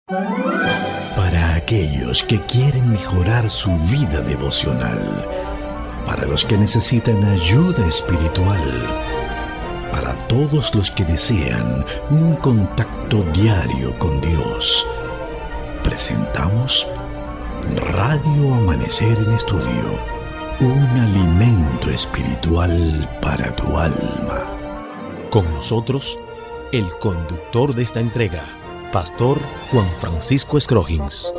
Para aquellos que quieren mejorar su vida devocional, para los que necesitan ayuda espiritual, para todos los que desean un contacto diario con Dios, presentamos Radio Amanecer en Estudio, un alimento espiritual para tu alma. Con nosotros, el conductor de esta entrega, Pastor Juan Francisco Scroggins.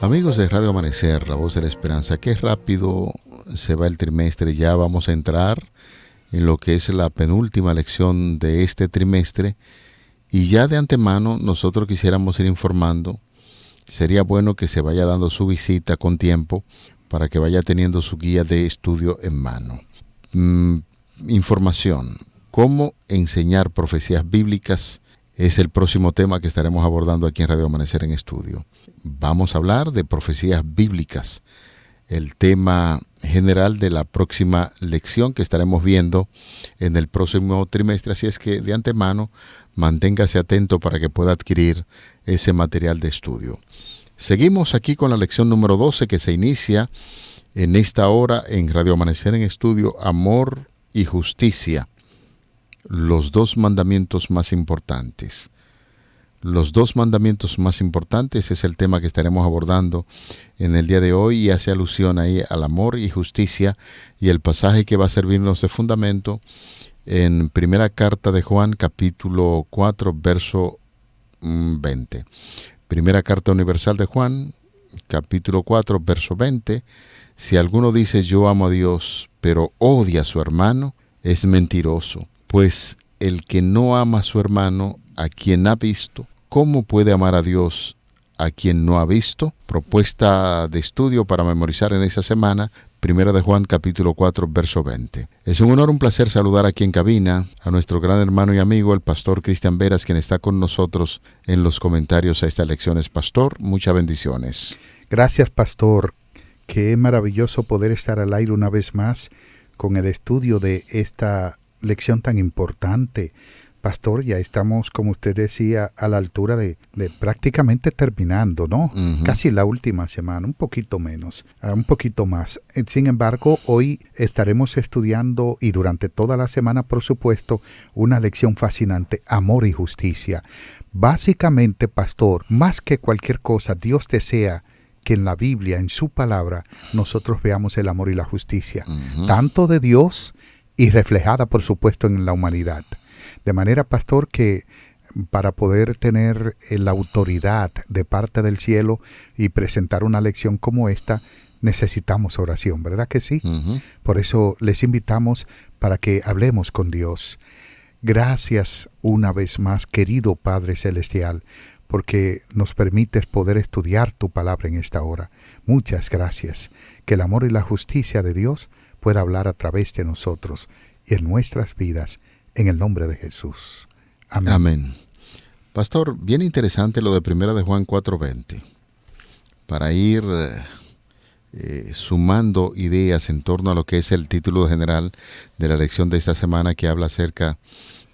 Amigos de Radio Amanecer, la voz de la esperanza, qué rápido se va el trimestre. Ya vamos a entrar en lo que es la penúltima lección de este trimestre. Y ya de antemano nosotros quisiéramos ir informando. Sería bueno que se vaya dando su visita con tiempo para que vaya teniendo su guía de estudio en mano. Información. ¿Cómo enseñar profecías bíblicas? Es el próximo tema que estaremos abordando aquí en Radio Amanecer en Estudio. Vamos a hablar de profecías bíblicas, el tema general de la próxima lección que estaremos viendo en el próximo trimestre. Así es que de antemano manténgase atento para que pueda adquirir ese material de estudio. Seguimos aquí con la lección número 12 que se inicia en esta hora en Radio Amanecer en Estudio, Amor y Justicia. Los dos mandamientos más importantes. Los dos mandamientos más importantes es el tema que estaremos abordando en el día de hoy y hace alusión ahí al amor y justicia, y el pasaje que va a servirnos de fundamento en primera carta de Juan, capítulo 4, verso 20. Primera carta universal de Juan, capítulo 4, verso 20. Si alguno dice yo amo a Dios, pero odia a su hermano, es mentiroso. Pues el que no ama a su hermano, a quien ha visto, ¿cómo puede amar a Dios a quien no ha visto? Propuesta de estudio para memorizar en esa semana, 1 de Juan, capítulo 4, verso 20. Es un honor, un placer saludar aquí en cabina a nuestro gran hermano y amigo, el pastor Cristian Veras, quien está con nosotros en los comentarios a estas lecciones. Pastor, muchas bendiciones. Gracias, pastor. Qué maravilloso poder estar al aire una vez más con el estudio de esta lección tan importante. Pastor, ya estamos, como usted decía, a la altura de prácticamente terminando, ¿no? Uh-huh. Casi la última semana, un poquito menos, un poquito más. Sin embargo, hoy estaremos estudiando, y durante toda la semana, por supuesto, una lección fascinante, amor y justicia. Básicamente, pastor, más que cualquier cosa, Dios desea que en la Biblia, en su palabra, nosotros veamos el amor y la justicia, uh-huh, tanto de Dios y reflejada, por supuesto, en la humanidad. De manera, pastor, que para poder tener la autoridad de parte del cielo y presentar una lección como esta, necesitamos oración, ¿verdad que sí? Uh-huh. Por eso les invitamos para que hablemos con Dios. Gracias una vez más, querido Padre Celestial, porque nos permites poder estudiar tu palabra en esta hora. Muchas gracias. Que el amor y la justicia de Dios pueda hablar a través de nosotros y en nuestras vidas, en el nombre de Jesús. Amén. Amén. Pastor, bien interesante lo de 1 de Juan 4:20. Para ir sumando ideas en torno a lo que es el título general de la lección de esta semana, que habla acerca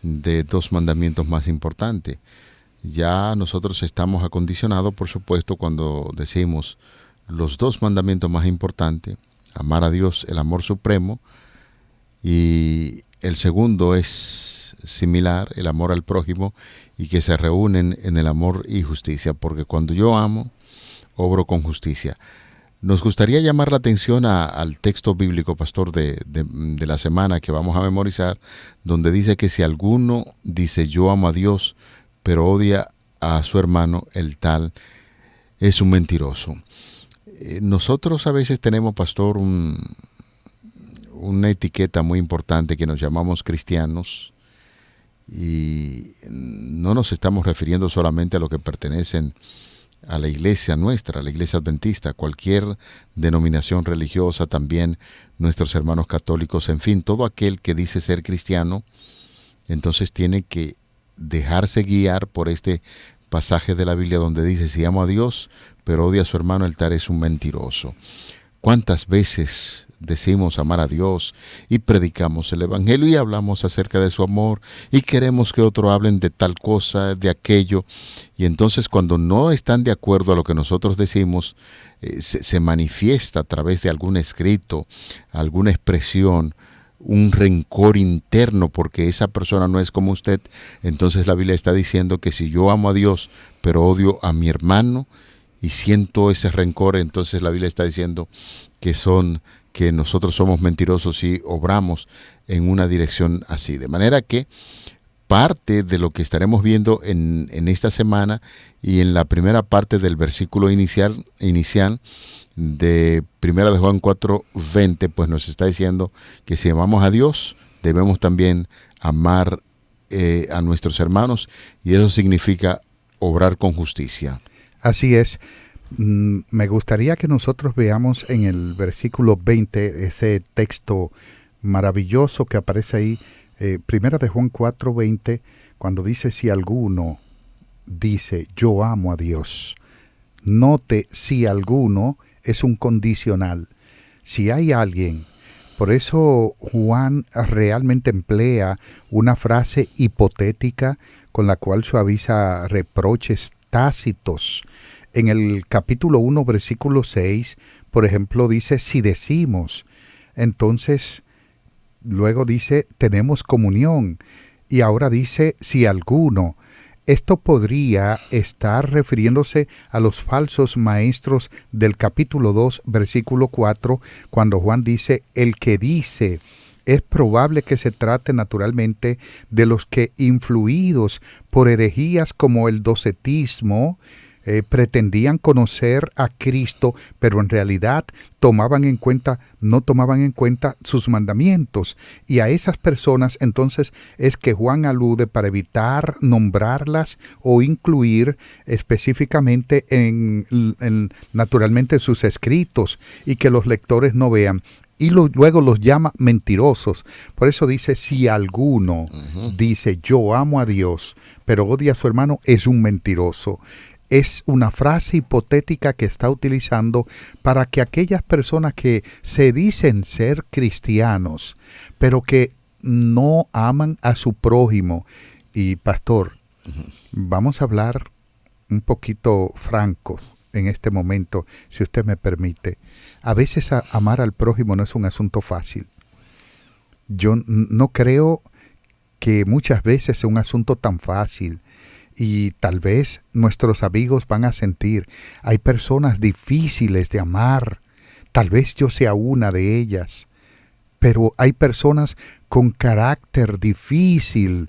de dos mandamientos más importantes. Ya nosotros estamos acondicionados, por supuesto, cuando decimos los dos mandamientos más importantes: amar a Dios, el amor supremo, y el segundo es similar, el amor al prójimo, y que se reúnen en el amor y justicia, porque cuando yo amo, obro con justicia. Nos gustaría llamar la atención al texto bíblico, pastor, de la semana que vamos a memorizar, donde dice que si alguno dice yo amo a Dios, pero odia a su hermano, el tal es un mentiroso. Nosotros a veces tenemos, pastor, una etiqueta muy importante que nos llamamos cristianos, y no nos estamos refiriendo solamente a lo que pertenecen a la iglesia nuestra, a la iglesia adventista, cualquier denominación religiosa, también nuestros hermanos católicos, en fin, todo aquel que dice ser cristiano, entonces tiene que dejarse guiar por este pasaje de la Biblia donde dice, si amo a Dios, pero odia a su hermano, el tal es un mentiroso. ¿Cuántas veces decimos amar a Dios y predicamos el Evangelio y hablamos acerca de su amor y queremos que otros hablen de tal cosa, de aquello? Y entonces cuando no están de acuerdo a lo que nosotros decimos, se manifiesta a través de algún escrito, alguna expresión, un rencor interno porque esa persona no es como usted. Entonces la Biblia está diciendo que si yo amo a Dios pero odio a mi hermano y siento ese rencor, entonces la Biblia está diciendo que nosotros somos mentirosos y obramos en una dirección así. De manera que parte de lo que estaremos viendo en esta semana y en la primera parte del versículo inicial de 1 de Juan 4:20, pues nos está diciendo que si amamos a Dios, debemos también amar a nuestros hermanos, y eso significa obrar con justicia. Así es. Me gustaría que nosotros veamos en el versículo 20 ese texto maravilloso que aparece ahí, 1 de Juan 4:20, cuando dice: si alguno dice yo amo a Dios. Note, si alguno es un condicional. Si hay alguien, por eso Juan realmente emplea una frase hipotética con la cual suaviza reproches tácitos. En el capítulo 1, versículo 6, por ejemplo, dice: si decimos. Entonces, luego dice: tenemos comunión. Y ahora dice: si alguno. Esto podría estar refiriéndose a los falsos maestros del capítulo 2, versículo 4, cuando Juan dice: el que dice. Es probable que se trate naturalmente de los que, influidos por herejías como el docetismo, pretendían conocer a Cristo, pero en realidad no tomaban en cuenta sus mandamientos. Y a esas personas entonces es que Juan alude para evitar nombrarlas o incluir específicamente naturalmente sus escritos, y que los lectores no vean. Y luego los llama mentirosos. Por eso dice: si alguno dice yo amo a Dios, pero odia a su hermano, es un mentiroso. Es una frase hipotética que está utilizando para que aquellas personas que se dicen ser cristianos, pero que no aman a su prójimo. Y pastor, vamos a hablar un poquito francos en este momento, si usted me permite. A veces amar al prójimo no es un asunto fácil. Yo no creo que muchas veces sea un asunto tan fácil. Y tal vez nuestros amigos van a sentir: hay personas difíciles de amar. Tal vez yo sea una de ellas. Pero hay personas con carácter difícil.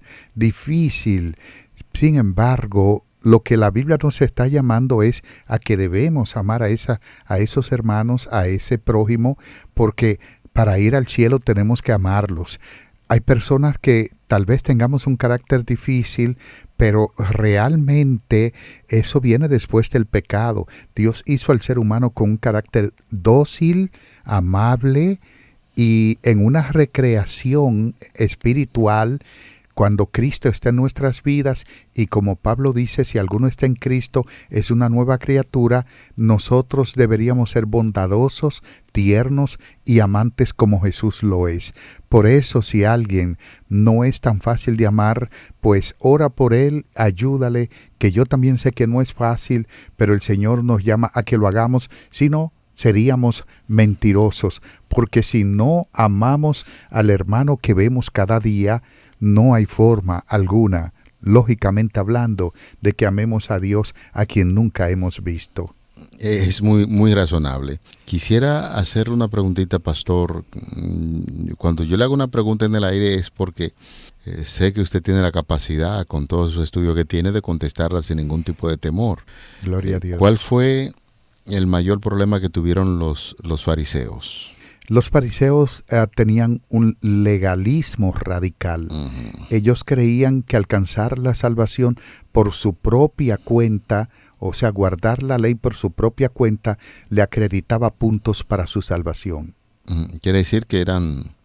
Sin embargo, lo que la Biblia nos está llamando es a que debemos amar a esos hermanos, a ese prójimo, porque para ir al cielo tenemos que amarlos. Hay personas que tal vez tengamos un carácter difícil, pero realmente eso viene después del pecado. Dios hizo al ser humano con un carácter dócil, amable y en una recreación espiritual. Cuando Cristo está en nuestras vidas, y como Pablo dice: si alguno está en Cristo, es una nueva criatura, nosotros deberíamos ser bondadosos, tiernos y amantes como Jesús lo es. Por eso, si alguien no es tan fácil de amar, pues ora por él, ayúdale, que yo también sé que no es fácil, pero el Señor nos llama a que lo hagamos. Si no, seríamos mentirosos, porque si no amamos al hermano que vemos cada día, no hay forma alguna, lógicamente hablando, de que amemos a Dios a quien nunca hemos visto. Es muy, muy razonable. Quisiera hacerle una preguntita, pastor. Cuando yo le hago una pregunta en el aire es porque sé que usted tiene la capacidad, con todo su estudio que tiene, de contestarla sin ningún tipo de temor. Gloria a Dios. ¿Cuál fue el mayor problema que tuvieron los fariseos? Los fariseos tenían un legalismo radical. Ellos creían que alcanzar la salvación por su propia cuenta, o sea, guardar la ley por su propia cuenta, le acreditaba puntos para su salvación. Quiere decir que eran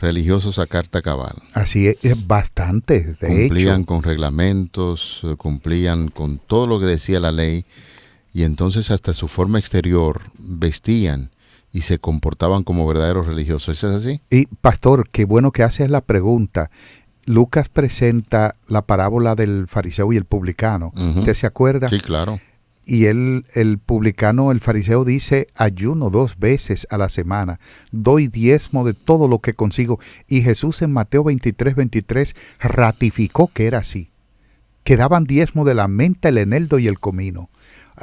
religiosos a carta cabal. Así es, bastante, de hecho. Cumplían con reglamentos, cumplían con todo lo que decía la ley, y entonces hasta su forma exterior vestían y se comportaban como verdaderos religiosos. ¿Es así? Y pastor, qué bueno que haces la pregunta. Lucas presenta la parábola del fariseo y el publicano. ¿Usted se acuerda? Sí, claro. Y el publicano, el fariseo dice, ayuno 2 veces a la semana, doy diezmo de todo lo que consigo. Y Jesús en Mateo 23 ratificó que era así, que daban diezmo de la menta, el eneldo y el comino.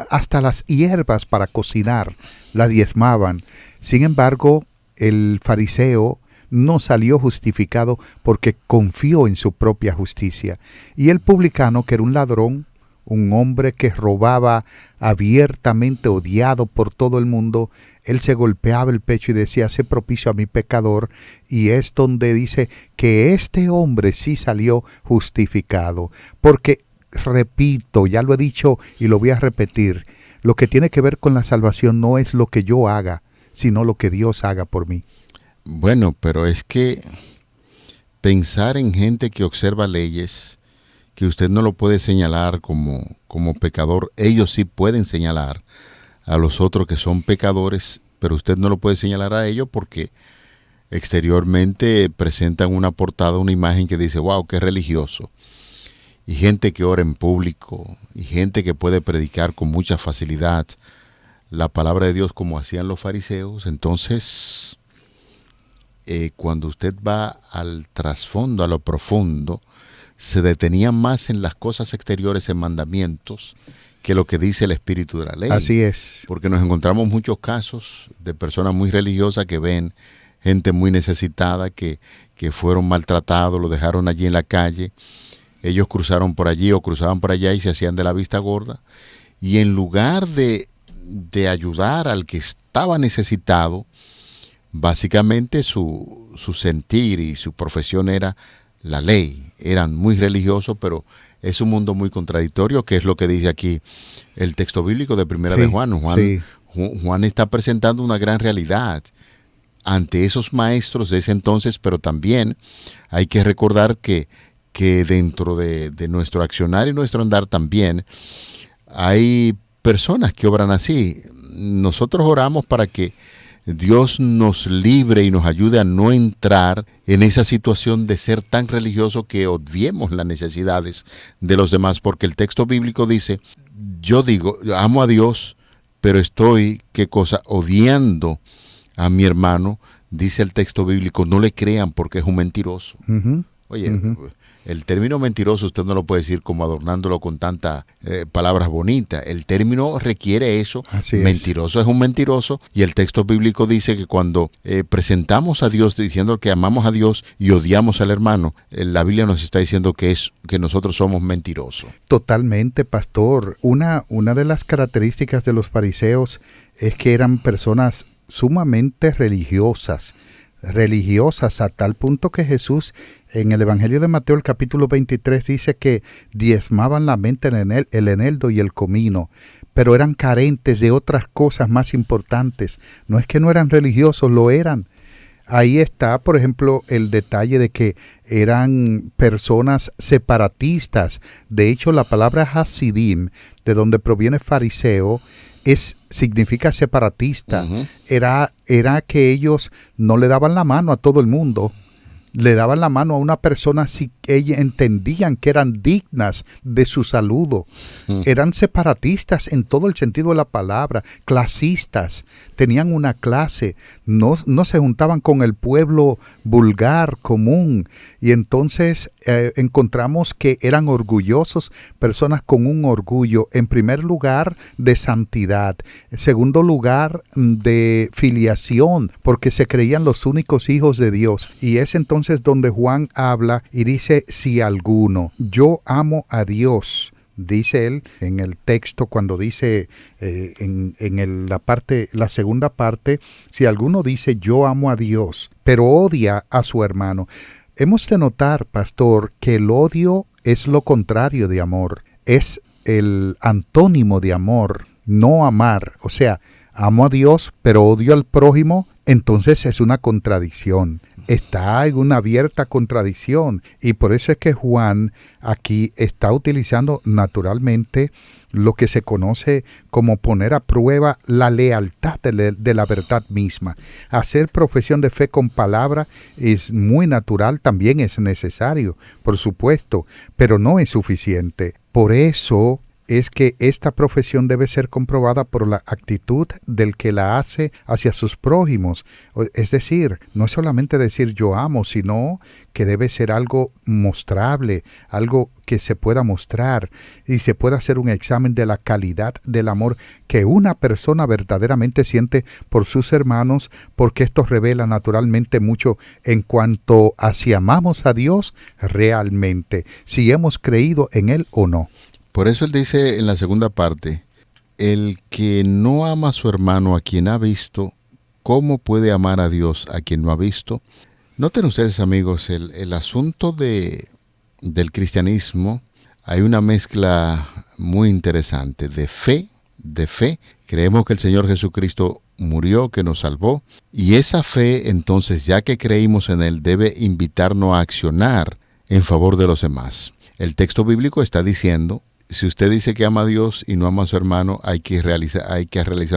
Hasta las hierbas para cocinar la diezmaban. Sin embargo, el fariseo no salió justificado porque confió en su propia justicia. Y el publicano, que era un ladrón, un hombre que robaba abiertamente, odiado por todo el mundo, él se golpeaba el pecho y decía, sé propicio a mi pecador, y es donde dice que este hombre sí salió justificado, porque, repito, ya lo he dicho y lo voy a repetir, lo que tiene que ver con la salvación no es lo que yo haga, sino lo que Dios haga por mí. Bueno, pero es que pensar en gente que observa leyes, que usted no lo puede señalar como pecador, ellos sí pueden señalar a los otros que son pecadores, pero usted no lo puede señalar a ellos porque exteriormente presentan una portada, una imagen que dice, wow, qué religioso. Y gente que ora en público, y gente que puede predicar con mucha facilidad la palabra de Dios como hacían los fariseos. Entonces, cuando usted va al trasfondo, a lo profundo, se detenían más en las cosas exteriores, en mandamientos, que lo que dice el espíritu de la ley. Así es. Porque nos encontramos muchos casos de personas muy religiosas que ven gente muy necesitada, que fueron maltratados, lo dejaron allí en la calle, ellos cruzaron por allí o cruzaban por allá y se hacían de la vista gorda, y en lugar de ayudar al que estaba necesitado, básicamente su sentir y su profesión era la ley. Eran muy religiosos, pero es un mundo muy contradictorio, que es lo que dice aquí el texto bíblico de Primera de Juan. Juan está presentando una gran realidad ante esos maestros de ese entonces, pero también hay que recordar que dentro de nuestro accionar y nuestro andar también hay personas que obran así. Nosotros oramos para que Dios nos libre y nos ayude a no entrar en esa situación de ser tan religioso que obviemos las necesidades de los demás, porque el texto bíblico dice, yo digo, amo a Dios, pero estoy, ¿qué cosa? Odiando a mi hermano. Dice el texto bíblico, no le crean porque es un mentiroso. Oye, el término mentiroso usted no lo puede decir como adornándolo con tantas palabras bonitas. El término requiere eso. Así mentiroso es un mentiroso. Y el texto bíblico dice que cuando presentamos a Dios diciendo que amamos a Dios y odiamos al hermano, la Biblia nos está diciendo que nosotros somos mentirosos. Totalmente, pastor. Una de las características de los fariseos es que eran personas sumamente religiosas a tal punto que Jesús en el Evangelio de Mateo, el capítulo 23, dice que diezmaban la menta, el eneldo y el comino, pero eran carentes de otras cosas más importantes. No es que no eran religiosos, lo eran. Ahí está, por ejemplo, el detalle de que eran personas separatistas. De hecho, la palabra Hasidim, de donde proviene fariseo, significa separatista. Era que ellos no le daban la mano a todo el mundo, le daban la mano a una persona si ellos entendían que eran dignas de su saludo. Eran separatistas en todo el sentido de la palabra, clasistas, tenían una clase, no se juntaban con el pueblo vulgar, común, y entonces encontramos que eran orgullosos, personas con un orgullo, en primer lugar, de santidad, en segundo lugar, de filiación, porque se creían los únicos hijos de Dios, y es entonces donde Juan habla y dice, si alguno, yo amo a Dios, dice él en el texto cuando dice la segunda parte, si alguno dice yo amo a Dios, pero odia a su hermano. Hemos de notar, pastor, que el odio es lo contrario de amor, es el antónimo de amor, no amar. O sea, amo a Dios, pero odio al prójimo, entonces es una contradicción. está en una abierta contradicción. Y por eso es que Juan aquí está utilizando naturalmente lo que se conoce como poner a prueba la lealtad de la verdad misma. Hacer profesión de fe con palabra es muy natural, también es necesario, por supuesto, pero no es suficiente. Por eso es que esta profesión debe ser comprobada por la actitud del que la hace hacia sus prójimos. Es decir, no es solamente decir yo amo, sino que debe ser algo mostrable, algo que se pueda mostrar y se pueda hacer un examen de la calidad del amor que una persona verdaderamente siente por sus hermanos, porque esto revela naturalmente mucho en cuanto a si amamos a Dios realmente, si hemos creído en Él o no. Por eso él dice en la segunda parte, el que no ama a su hermano a quien ha visto, ¿cómo puede amar a Dios a quien no ha visto? Noten ustedes, amigos, el asunto del cristianismo, hay una mezcla muy interesante de fe. Creemos que el Señor Jesucristo murió, que nos salvó, y esa fe, entonces, ya que creímos en Él, debe invitarnos a accionar en favor de los demás. El texto bíblico está diciendo, si usted dice que ama a Dios y no ama a su hermano, hay que realizar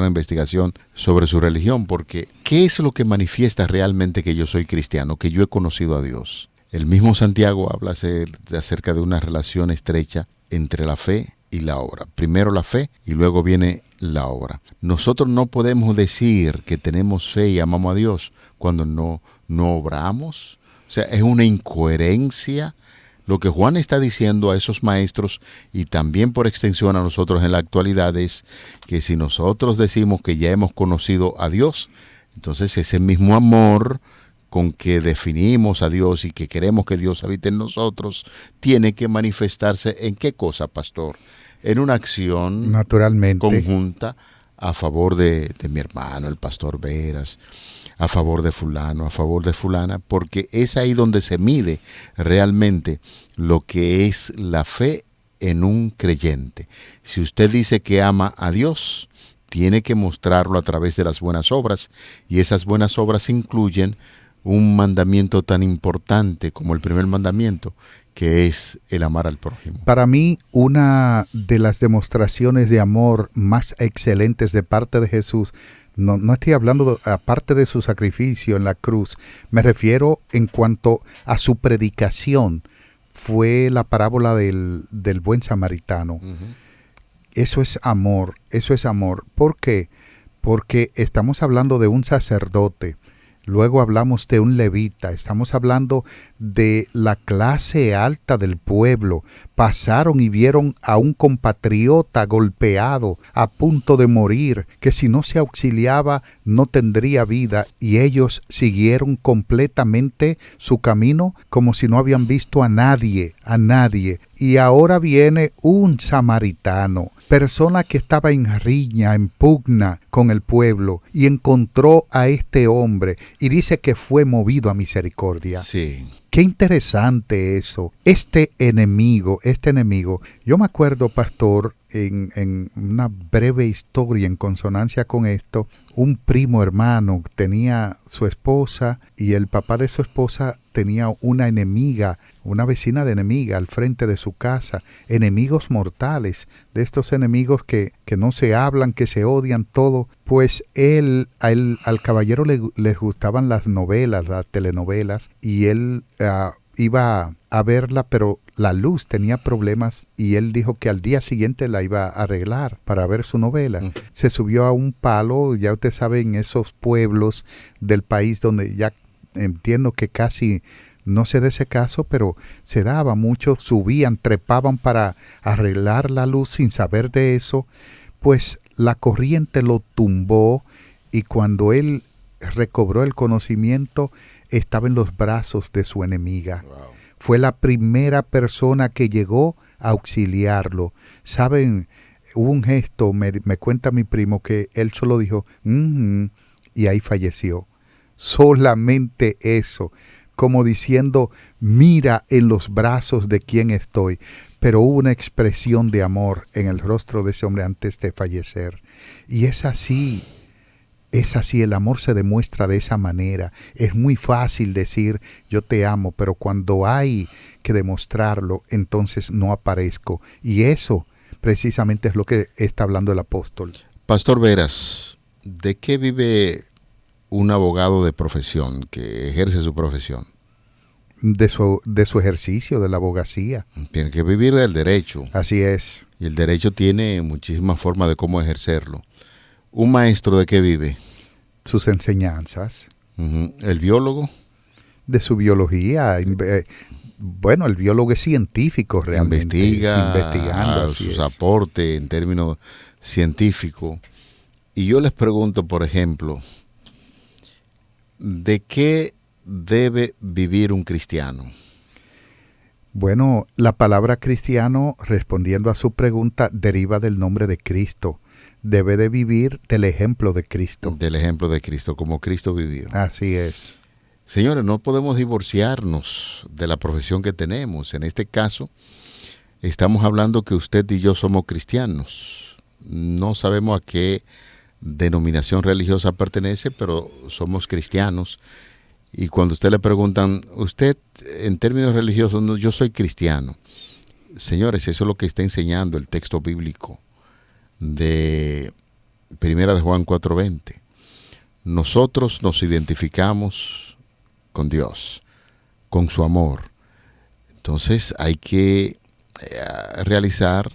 una investigación sobre su religión, porque ¿qué es lo que manifiesta realmente que yo soy cristiano, que yo he conocido a Dios? El mismo Santiago habla acerca de una relación estrecha entre la fe y la obra. Primero la fe y luego viene la obra. Nosotros no podemos decir que tenemos fe y amamos a Dios cuando no obramos. O sea, es una incoherencia. Lo que Juan está diciendo a esos maestros y también por extensión a nosotros en la actualidad es que si nosotros decimos que ya hemos conocido a Dios, entonces ese mismo amor con que definimos a Dios y que queremos que Dios habite en nosotros, tiene que manifestarse ¿en qué cosa, pastor? En una acción naturalmente conjunta a favor de mi hermano, el pastor Veras, a favor de fulano, a favor de fulana, porque es ahí donde se mide realmente lo que es la fe en un creyente. Si usted dice que ama a Dios, tiene que mostrarlo a través de las buenas obras, y esas buenas obras incluyen un mandamiento tan importante como el primer mandamiento, que es el amar al prójimo. Para mí, una de las demostraciones de amor más excelentes de parte de Jesús, no estoy hablando aparte de su sacrificio en la cruz, me refiero en cuanto a su predicación, fue la parábola del buen samaritano. Uh-huh. Eso es amor. ¿Por qué? Porque estamos hablando de un sacerdote. Luego hablamos de un levita, estamos hablando de la clase alta del pueblo. Pasaron y vieron a un compatriota golpeado, a punto de morir, que si no se auxiliaba no tendría vida, y ellos siguieron completamente su camino como si no habían visto a nadie. Y ahora viene un samaritano, persona que estaba en riña, en pugna con el pueblo, y encontró a este hombre y dice que fue movido a misericordia. Sí. Qué interesante eso. Este enemigo, yo me acuerdo, pastor, en una breve historia en consonancia con esto, un primo hermano tenía su esposa y el papá de su esposa tenía una enemiga, una vecina de enemiga al frente de su casa, enemigos mortales, de estos enemigos que no se hablan, que se odian, todo. Pues al caballero les gustaban las novelas, las telenovelas, y él iba a verla, pero la luz tenía problemas y él dijo que al día siguiente la iba a arreglar para ver su novela. Uh-huh. Se subió a un palo, ya usted sabe, en esos pueblos del país donde ya entiendo que casi no se da ese caso, pero se daba mucho, subían, trepaban para arreglar la luz sin saber de eso, pues la corriente lo tumbó y cuando él recobró el conocimiento estaba en los brazos de su enemiga. Wow. Fue la primera persona que llegó a auxiliarlo. ¿Saben? Hubo un gesto, me cuenta mi primo, que él solo dijo, y ahí falleció. Solamente eso, como diciendo, mira en los brazos de quién estoy. Pero hubo una expresión de amor en el rostro de ese hombre antes de fallecer. Y es así. Es así, el amor se demuestra de esa manera. Es muy fácil decir yo te amo, pero cuando hay que demostrarlo, entonces no aparezco. Y eso precisamente es lo que está hablando el apóstol. Pastor Veras, ¿de qué vive un abogado de profesión que ejerce su profesión? De su ejercicio, de la abogacía. Tiene que vivir del derecho. Así es. Y el derecho tiene muchísimas formas de cómo ejercerlo. ¿Un maestro de qué vive? Sus enseñanzas. ¿El biólogo? De su biología. Bueno, el biólogo es científico realmente. Investigando sus aportes en términos científicos. Y yo les pregunto, por ejemplo, ¿de qué debe vivir un cristiano? Bueno, la palabra cristiano, respondiendo a su pregunta, deriva del nombre de Cristo. Debe de vivir del ejemplo de Cristo. Del ejemplo de Cristo, como Cristo vivió. Así es. Señores, no podemos divorciarnos de la profesión que tenemos. En este caso, estamos hablando que usted y yo somos cristianos. No sabemos a qué denominación religiosa pertenece, pero somos cristianos. Y cuando usted le preguntan, usted en términos religiosos, no, yo soy cristiano. Señores, eso es lo que está enseñando el texto bíblico de 1 de Juan 4:20. Nosotros nos identificamos con Dios, con su amor. Entonces hay que realizar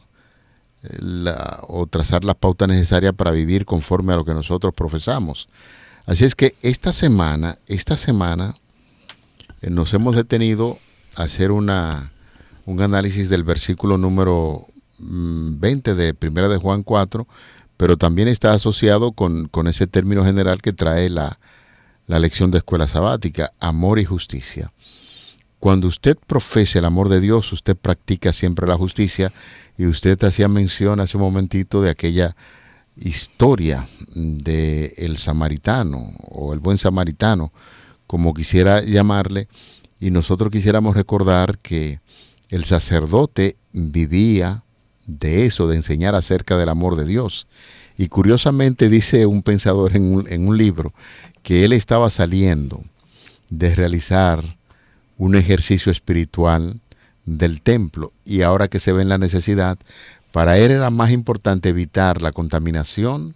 o trazar las pautas necesarias para vivir conforme a lo que nosotros profesamos. Así es que esta semana nos hemos detenido a hacer un análisis del versículo número 20 de 1 de Juan 4, pero también está asociado con ese término general que trae la lección de escuela sabática, amor y justicia. Cuando usted profesa el amor de Dios, usted practica siempre la justicia, y usted hacía mención hace un momentito de aquella historia de el samaritano o el buen samaritano, como quisiera llamarle, y nosotros quisiéramos recordar que el sacerdote vivía de eso, de enseñar acerca del amor de Dios. Y curiosamente dice un pensador en un libro que él estaba saliendo de realizar un ejercicio espiritual del templo, y ahora que se ve en la necesidad, para él era más importante evitar la contaminación,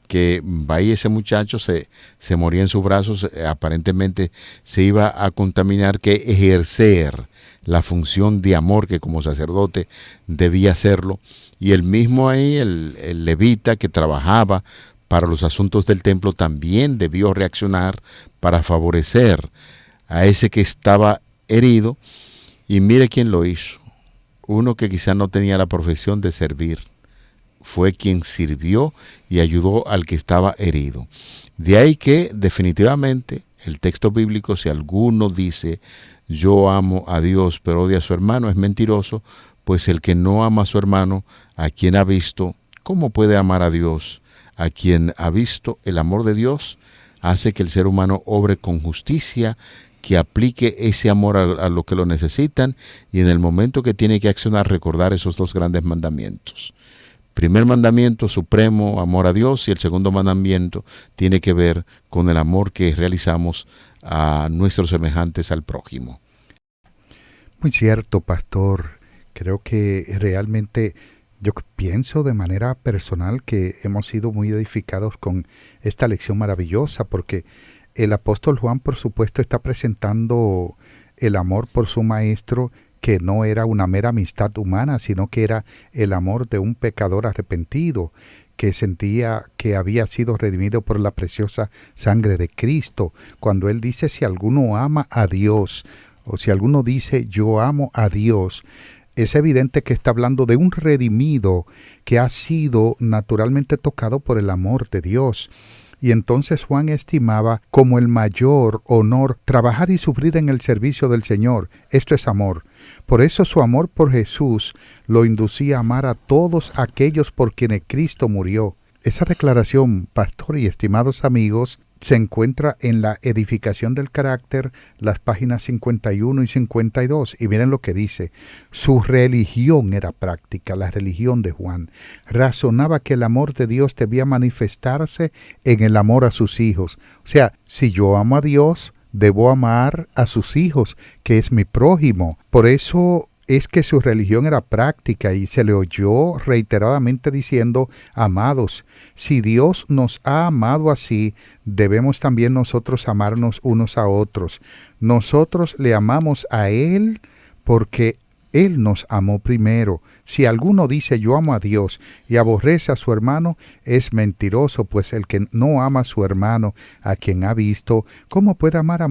que ahí ese muchacho se moría en sus brazos, aparentemente se iba a contaminar, que ejercer la función de amor que como sacerdote debía hacerlo. Y el mismo ahí, el levita que trabajaba para los asuntos del templo, también debió reaccionar para favorecer a ese que estaba herido. Y mire quién lo hizo. Uno que quizás no tenía la profesión de servir, fue quien sirvió y ayudó al que estaba herido. De ahí que definitivamente el texto bíblico, si alguno dice yo amo a Dios pero odia a su hermano, es mentiroso, pues el que no ama a su hermano, a quien ha visto, ¿cómo puede amar a Dios? A quien ha visto el amor de Dios hace que el ser humano obre con justicia, que aplique ese amor a lo que lo necesitan, y en el momento que tiene que accionar, recordar esos dos grandes mandamientos. Primer mandamiento supremo, amor a Dios, y el segundo mandamiento tiene que ver con el amor que realizamos a nuestros semejantes, al prójimo. Muy cierto, pastor. Creo que realmente yo pienso de manera personal que hemos sido muy edificados con esta lección maravillosa, porque el apóstol Juan, por supuesto, está presentando el amor por su maestro, que no era una mera amistad humana, sino que era el amor de un pecador arrepentido, que sentía que había sido redimido por la preciosa sangre de Cristo. Cuando él dice, si alguno ama a Dios, o si alguno dice, yo amo a Dios, es evidente que está hablando de un redimido que ha sido naturalmente tocado por el amor de Dios. Y entonces Juan estimaba como el mayor honor trabajar y sufrir en el servicio del Señor. Esto es amor. Por eso su amor por Jesús lo inducía a amar a todos aquellos por quienes Cristo murió. Esa declaración, pastor y estimados amigos, se encuentra en la edificación del carácter, las páginas 51 y 52. Y miren lo que dice. Su religión era práctica, la religión de Juan. Razonaba que el amor de Dios debía manifestarse en el amor a sus hijos. O sea, si yo amo a Dios, debo amar a sus hijos, que es mi prójimo. Por eso es que su religión era práctica y se le oyó reiteradamente diciendo: amados, si Dios nos ha amado así, debemos también nosotros amarnos unos a otros. Nosotros le amamos a Él porque Él nos amó primero. Si alguno dice yo amo a Dios y aborrece a su hermano, es mentiroso, pues el que no ama a su hermano, a quien ha visto, ¿cómo puede amar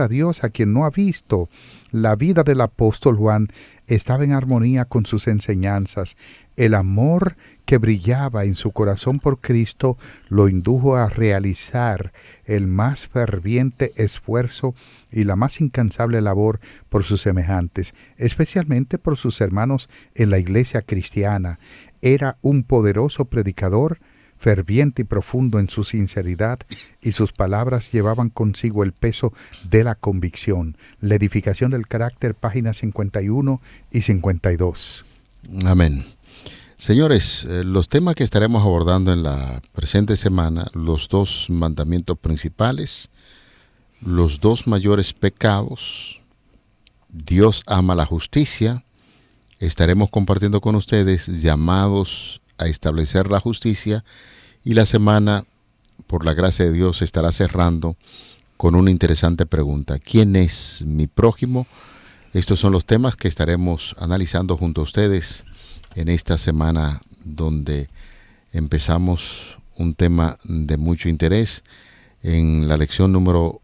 a Dios a quien no ha visto? La vida del apóstol Juan estaba en armonía con sus enseñanzas. El amor que brillaba en su corazón por Cristo lo indujo a realizar el más ferviente esfuerzo y la más incansable labor por sus semejantes, especialmente por sus hermanos en la iglesia cristiana. Era un poderoso predicador, ferviente y profundo en su sinceridad, y sus palabras llevaban consigo el peso de la convicción. La edificación del carácter, páginas 51 y 52. Amén. Señores, los temas que estaremos abordando en la presente semana: los 2 mandamientos principales, los 2 mayores pecados, Dios ama la justicia. Estaremos compartiendo con ustedes llamados a establecer la justicia, y la semana, por la gracia de Dios, estará cerrando con una interesante pregunta: ¿quién es mi prójimo? Estos son los temas que estaremos analizando junto a ustedes en esta semana, donde empezamos un tema de mucho interés en la lección número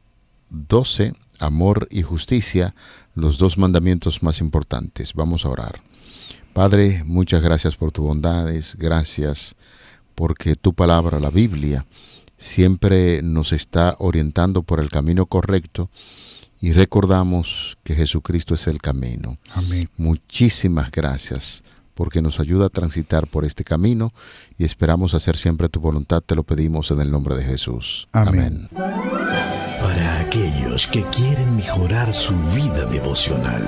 12, amor y justicia, los 2 mandamientos más importantes. Vamos a orar. Padre, muchas gracias por tus bondades, gracias porque tu palabra, la Biblia, siempre nos está orientando por el camino correcto, y recordamos que Jesucristo es el camino. Amén. Muchísimas gracias porque nos ayuda a transitar por este camino, y esperamos hacer siempre tu voluntad. Te lo pedimos en el nombre de Jesús. Amén. Para aquellos que quieren mejorar su vida devocional,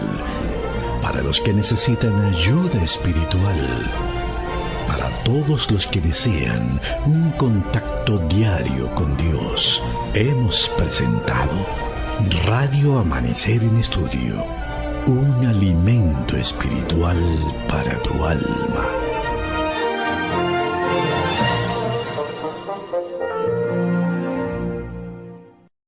para los que necesitan ayuda espiritual, para todos los que desean un contacto diario con Dios, hemos presentado Radio Amanecer en Estudio, un alimento espiritual para tu alma.